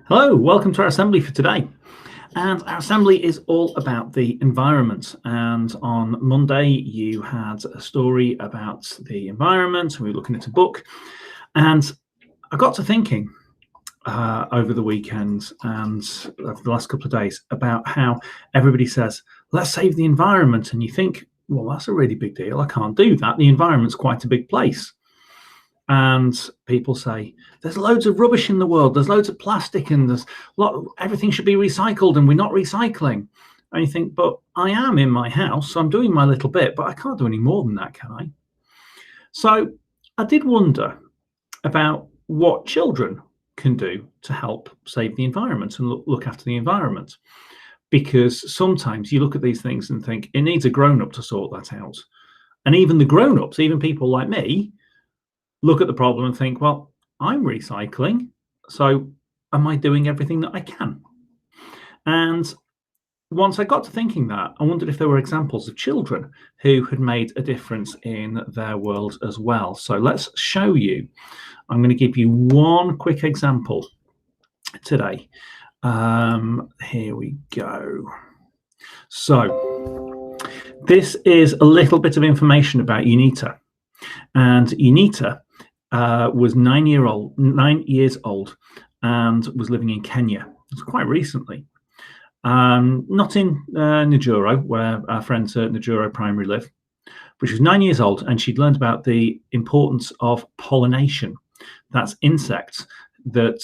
Hello, welcome to our assembly for today. And our assembly is all about the environment. And on Monday, you had a story about the environment. We were looking at a book. And I got to thinking over the weekend and over the last couple of days about how everybody says, let's save the environment. And you think, well, that's a really big deal. I can't do that. The environment's quite a big place. And people say there's loads of rubbish in the world, there's loads of plastic, and everything should be recycled, and we're not recycling. And you think, but I am in my house, so I'm doing my little bit, but I can't do any more than that, can I? So I did wonder about what children can do to help save the environment and look after the environment, because sometimes you look at these things and think it needs a grown-up to sort that out. And even the grown-ups, even people like me, look at the problem and think, well, I'm recycling, so am I doing everything that I can? And once I got to thinking that, I wondered if there were examples of children who had made a difference in their world as well. So let's show you. I'm going to give you one quick example today. Here we go. So this is a little bit of information about UNITA. And UNITA was 9 years old and was living in Kenya. It was quite recently. Not in Najuro, where our friends at Najuro Primary live, but she was 9 years old, and she'd learned about the importance of pollination. That's insects that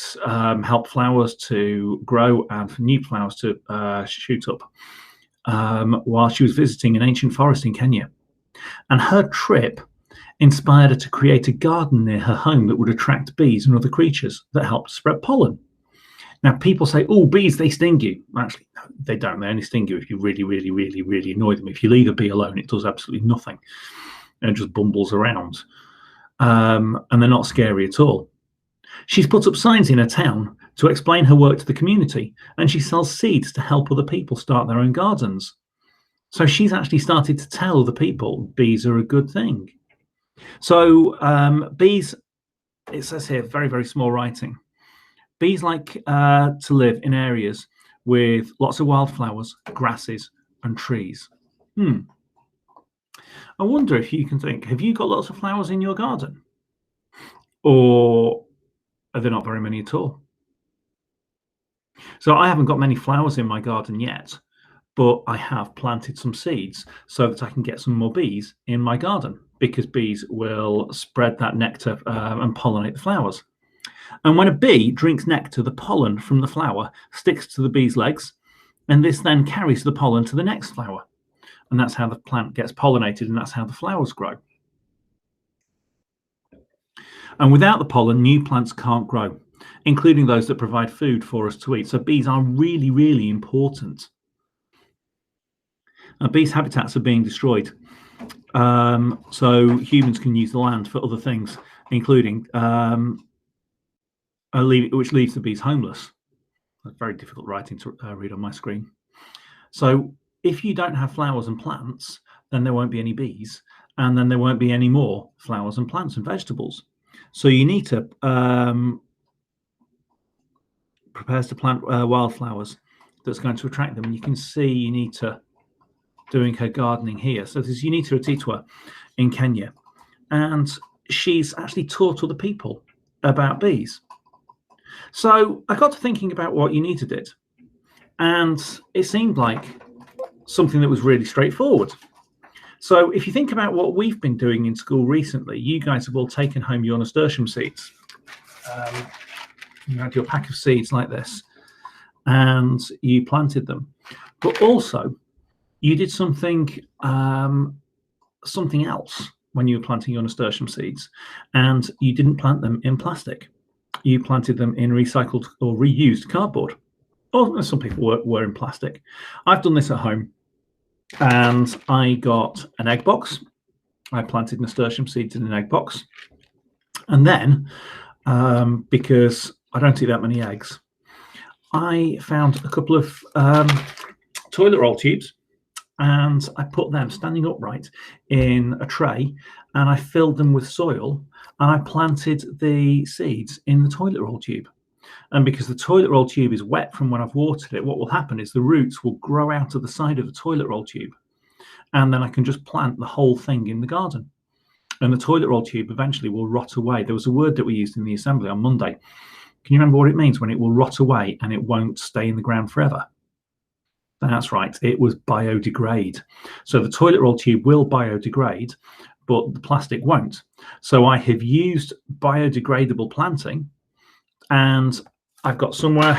help flowers to grow and for new flowers to shoot up, while she was visiting an ancient forest in Kenya. And her trip inspired her to create a garden near her home that would attract bees and other creatures that helped spread pollen. Now, people say, oh, bees, they sting you. Actually, no, they don't. They only sting you if you really, really, really, really annoy them. If you leave a bee alone, it does absolutely nothing. It just bumbles around. And they're not scary at all. She's put up signs in her town to explain her work to the community, and she sells seeds to help other people start their own gardens. So she's actually started to tell other people bees are a good thing. So bees, it says here, very, very small writing. Bees like to live in areas with lots of wildflowers, grasses, and trees. I wonder if you can think, have you got lots of flowers in your garden? Or are there not very many at all? So I haven't got many flowers in my garden yet, but I have planted some seeds so that I can get some more bees in my garden, because bees will spread that nectar and pollinate the flowers. And when a bee drinks nectar, the pollen from the flower sticks to the bee's legs, and this then carries the pollen to the next flower. And that's how the plant gets pollinated, and that's how the flowers grow. And without the pollen, new plants can't grow, including those that provide food for us to eat. So bees are really, really important. Bees' habitats are being destroyed. So humans can use the land for other things, including which leaves the bees homeless. That's very difficult writing to read on my screen. So if you don't have flowers and plants, then there won't be any bees, and then there won't be any more flowers and plants and vegetables. So UNITA prepares to plant wildflowers that's going to attract them. And you can see UNITA doing her gardening here. So there's UNITA Atitwa in Kenya, and she's actually taught other people about bees. So I got to thinking about what UNITA did, and it seemed like something that was really straightforward. So if you think about what we've been doing in school recently, you guys have all taken home your nasturtium seeds. You had your pack of seeds like this, and you planted them. But also, you did something else when you were planting your nasturtium seeds, and you didn't plant them in plastic. You planted them in recycled or reused cardboard. Or some people were in plastic. I've done this at home, and I got an egg box. I planted nasturtium seeds in an egg box. And then, because I don't eat that many eggs, I found a couple of toilet roll tubes, and I put them standing upright in a tray, and I filled them with soil, and I planted the seeds in the toilet roll tube. And because the toilet roll tube is wet from when I've watered it, what will happen is the roots will grow out of the side of the toilet roll tube. And then I can just plant the whole thing in the garden. And the toilet roll tube eventually will rot away. There was a word that we used in the assembly on Monday. Can you remember what it means when it will rot away and it won't stay in the ground forever? That's right, it was biodegrade. So the toilet roll tube will biodegrade, but the plastic won't. So I have used biodegradable planting, and I've got somewhere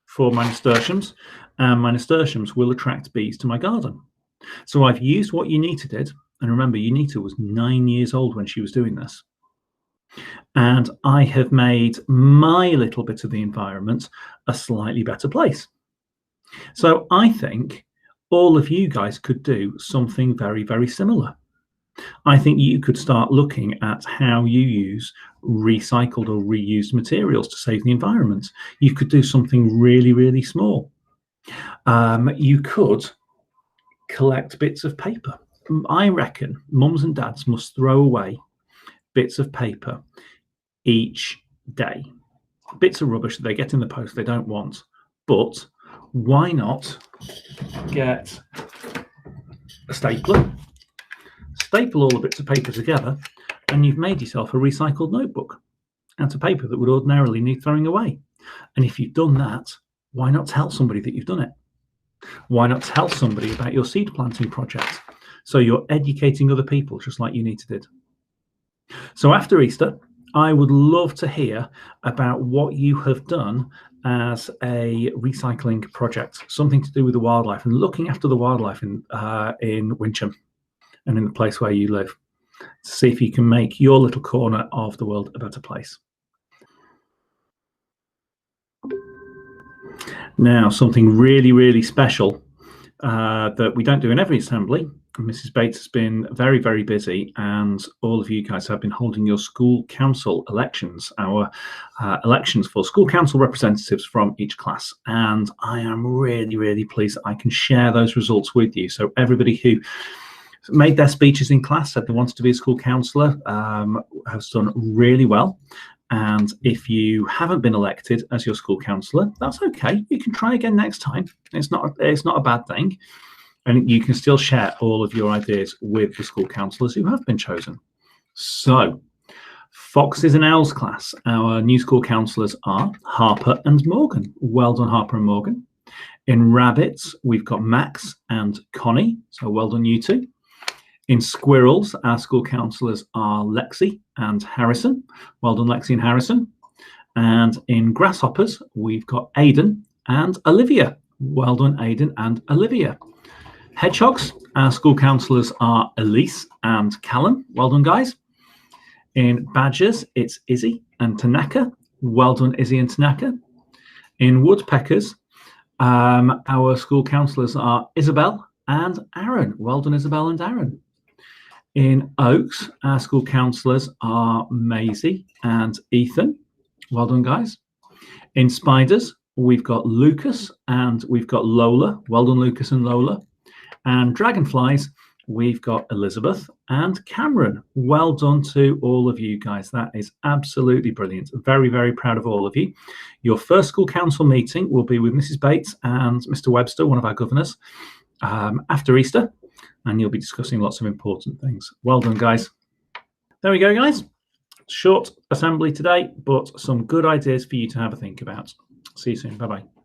for my nasturtiums, and my nasturtiums will attract bees to my garden. So I've used what Unita did, and remember, Unita was 9 years old when she was doing this. And I have made my little bit of the environment a slightly better place. So I think all of you guys could do something very, very similar. I think you could start looking at how you use recycled or reused materials to save the environment. You could do something really, really small. You could collect bits of paper. I reckon mums and dads must throw away bits of paper each day. Bits of rubbish that they get in the post they don't want. But why not get a stapler, staple all the bits of paper together, and you've made yourself a recycled notebook out of paper that would ordinarily need throwing away. And if you've done that, why not tell somebody that you've done it? Why not tell somebody about your seed planting project? So you're educating other people, just like Unita did. So after Easter, I would love to hear about what you have done as a recycling project, something to do with the wildlife and looking after the wildlife in Wincham and in the place where you live, to see if you can make your little corner of the world a better place. Now, something really, really special that we don't do in every assembly. Mrs. Bates has been very, very busy, and all of you guys have been holding your school council elections, our elections for school council representatives from each class. And I am really, really pleased that I can share those results with you. So everybody who made their speeches in class, said they wanted to be a school councillor, has done really well. And if you haven't been elected as your school councillor, that's okay. You can try again next time. It's not a bad thing. And you can still share all of your ideas with the school councillors who have been chosen. So, Foxes and Owls class, our new school councillors are Harper and Morgan. Well done, Harper and Morgan. In Rabbits, we've got Max and Connie. So well done, you two. In Squirrels, our school councillors are Lexi and Harrison. Well done, Lexi and Harrison. And in Grasshoppers, we've got Aidan and Olivia. Well done, Aidan and Olivia. Hedgehogs, our school councillors are Elise and Callum. Well done, guys. In Badgers, it's Izzy and Tanaka. Well done, Izzy and Tanaka. In Woodpeckers, our school councillors are Isabel and Aaron. Well done, Isabel and Aaron. In Oaks, our school councillors are Maisie and Ethan. Well done, guys. In Spiders, we've got Lucas and we've got Lola. Well done, Lucas and Lola. And Dragonflies, we've got Elizabeth and Cameron. Well done to all of you guys. That is absolutely brilliant. Very, very proud of all of you. Your first school council meeting will be with Mrs. Bates and Mr. Webster, one of our governors, after Easter, and you'll be discussing lots of important things. Well done, guys. There we go, guys. Short assembly today, but some good ideas for you to have a think about. See you soon. Bye-bye.